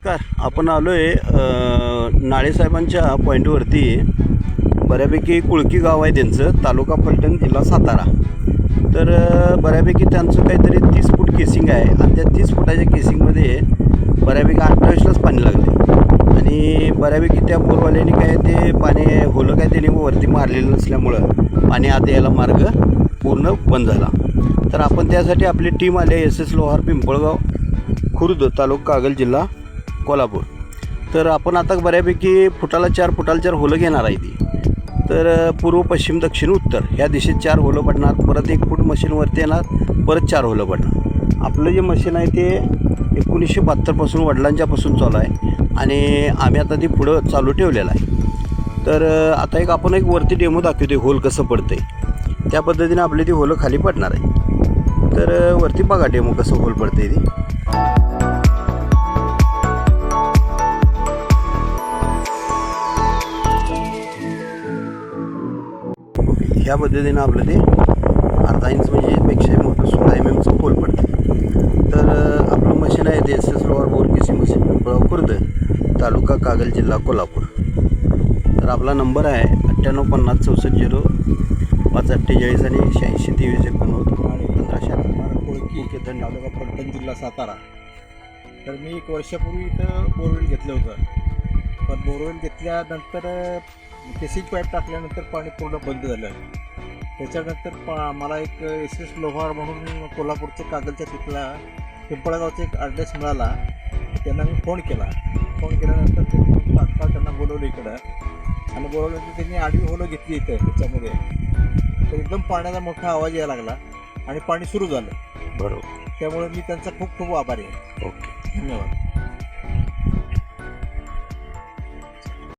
नमस्कार. आपण आलो आहे नाळेसाहेबांच्या पॉईंटवरती. बऱ्यापैकी कुळकी गाव आहे त्यांचं, तालुका फलटण, जिल्हा सातारा. तर बऱ्यापैकी त्यांचं काहीतरी 30 फूट केसिंग आहे आणि त्या 30 फुटाच्या केसिंगमध्ये बऱ्यापैकी 28लाच पाणी लागले आणि बऱ्यापैकी त्या बोरवाल्याने काय ते पाणी होलं काय त्यांनी वरती मारलेलं नसल्यामुळं पाणी आत यायला मार्ग पूर्ण बंद झाला. तर आपण त्यासाठी आपली टीम आली SS लोहार पिंपळगाव खुर्द, तालुका कागल, जिल्हा कोल्हापूर. तर आपण आता बऱ्यापैकी फुटाला 4 होलं घेणार आहे ती. तर पूर्व, पश्चिम, दक्षिण, उत्तर ह्या दिशेत 4 होलं पडणार. परत 1 फूट मशीनवरती येणार, परत 4 होलं पडणार. आपलं जे मशीन आहे ते 1972पासून वडिलांच्यापासून चालू आहे आणि आम्ही आता ती पुढं चालू ठेवलेलं आहे. तर आता आपण एक वरती डेमो दाखवते होल कसं पडतं आहे. त्या पद्धतीने आपली ती होलं खाली पडणार आहे. तर वरती बघा डेमो कसं होल पडतं आहे ती. ह्या पद्धतीनं आपलं ते अर्धा इंच म्हणजे पेक्षाही मोठं 16 mm होल पडतं. तर आपलं मशीन आहे ते SS Lohar bore casing machine, Pimpalgaon Khurd, taluka Kagal, जिल्हा कोल्हापूर. तर आपला नंबर आहे 9850 64 548 आणि 86 23 19 कुळकी, तालुका फलटण, जिल्हा सातारा. तर मी 1 वर्षापूर्वी इथं बोरवेल घेतलं होतं. पण बोरवेल घेतल्यानंतर केसिंग पाईप टाकल्यानंतर पाणी पूर्ण बंद झालं. त्याच्यानंतर मला एक SS लोहार म्हणून कोल्हापूरच्या कागलच्या तिथला पिंपळगावचा एक ॲड्रेस मिळाला. त्यांना मी फोन केल्यानंतर त्यांनी तात्काळ त्यांना बोलवलं इकडं आणि बोलवल्यानंतर त्यांनी आडवी होलं घेतली इथं त्याच्यामध्ये. तर एकदम पाण्याचा मोठा आवाज यायला लागला आणि पाणी सुरू झालं. बरोबर. त्यामुळे मी त्यांचा खूप खूप आभारी आहे. ओके, धन्यवाद.